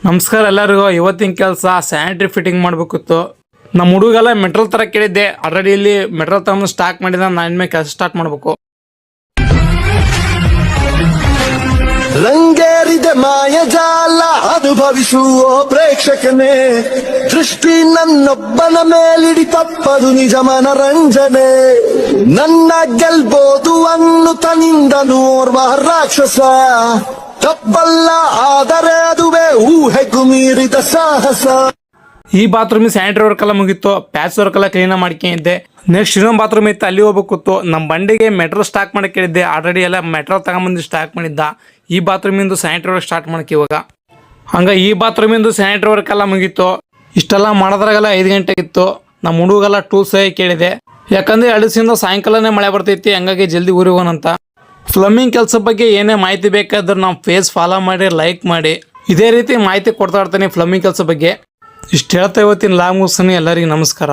ನಮಸ್ಕಾರ ಎಲ್ಲರಿಗೂ. ಇವತ್ತಿನ ಕೆಲಸ ಸ್ಯಾನಿಟರಿ ಫಿಟ್ಟಿಂಗ್ ಮಾಡಬೇಕಿತ್ತು. ನಮ್ಮ ಹುಡುಗೆಲ್ಲ ಮೆಟ್ರಲ್ ತರ ಕೇಳಿದ್ದೆ. ಆಲ್ರೆಡಿ ಇಲ್ಲಿ ಮೆಟ್ರಲ್ ತಗೊಂಡು ಸ್ಟಾಕ್ ಮಾಡಿದ. ನಾನು ಇನ್ಮೇಲೆ ಕೆಲಸ ಸ್ಟಾರ್ಟ್ ಮಾಡಬೇಕು. ರಂಗೇರಿದೆ ಮಾಯಜಾಲ ಅನುಭವಿಸುವ ಪ್ರೇಕ್ಷಕನೇ, ದೃಷ್ಟಿ ನನ್ನೊಬ್ಬನ ಮೇಲಿಡಿ ತಪ್ಪದು ನಿಜ ಮನರಂಜನೆ. ನನ್ನ ಗೆಲ್ಬೋದು ಅನ್ನುತ್ತ ನಿಂದನು ಓರ್ವ ರಾಕ್ಷಸ, ತಪ್ಪಲ್ಲ ಆದರೆ ಅದುವೇ ಊಹೆಗೂ ಮೀರಿದ ಸಾಹಸ. ಈ ಬಾತ್ರೂಮ್ ಸ್ಯಾನಿಟರಿ ವರ್ಕ್ ಎಲ್ಲ ಮುಗಿತ್ತು. ಪ್ಯಾಚ್ ವರ್ಕ್ ಎಲ್ಲ ಕ್ಲೀನ್ ಮಾಡ್ಕೊಂಡಿದ್ದೆ. ನೆಕ್ಸ್ಟ್ ಇನ್ನೊಂದು ಬಾತ್ರೂಮ್ ಇತ್ತು, ಅಲ್ಲಿ ಹೋಗ್ಬೇಕಿತ್ತು. ನಮ್ಮ ಬಂಡಿಗೆ ಮೆಟ್ರೋ ಸ್ಟಾಕ್ ಮಾಡಕ್ಕೆ ಹೇಳಿದ್ದೆ. ಆಲ್ರೆಡಿ ಎಲ್ಲ ಮೆಟ್ರೋ ತಗೊಂಬಂದು ಸ್ಟಾಕ್ ಮಾಡಿದ್ದ. ಈ ಬಾತ್ರೂಮಿಂದು ಸ್ಯಾನಿಟರಿ ವರ್ಕ್ ಸ್ಟಾರ್ಟ್ ಮಾಡಕ್ಕೆ ಇವಾಗ. ಹಂಗೆ ಈ ಬಾತ್ರೂಮಿಂದು ಸ್ಯಾನಿಟರಿ ವರ್ಕ್ ಎಲ್ಲ ಮುಗೀತು. ಇಷ್ಟೆಲ್ಲ ಮಾಡೋದ್ರಾಗೆಲ್ಲ 5 ಗಂಟೆ ಇತ್ತು. ನಮ್ಮ ಹುಡುಗೆಲ್ಲ ಟೂಲ್ಸ್ ಕೇಳಿದೆ, ಯಾಕಂದ್ರೆ 2 ದಿವಸದಿಂದ ಸಾಯಂಕಾಲನೇ ಮಳೆ ಬರ್ತೈತಿ. ಹಂಗಾಗಿ ಜಲ್ದಿ ಊರಿಗೆ ಹೋಗೋಣಂತ. ಪ್ಲಂಬಿಂಗ್ ಕೆಲಸ ಬಗ್ಗೆ ಏನೇ ಮಾಹಿತಿ ಬೇಕಾದ್ರೆ ನಾವು ಪೇಜ್ ಫಾಲೋ ಮಾಡಿ, ಲೈಕ್ ಮಾಡಿ. ಇದೇ ರೀತಿ ಮಾಹಿತಿ ಕೊಡ್ತಾ ಇರ್ತೀನಿ ಪ್ಲಂಬಿಂಗ್ ಕೆಲಸ ಬಗ್ಗೆ. ಇಷ್ಟು ಹೇಳ್ತಾ ಇವತ್ತಿನ ಲಾಗ್ ಮುಗಿಸ್ತೀನಿ. ಎಲ್ಲರಿಗೂ ನಮಸ್ಕಾರ.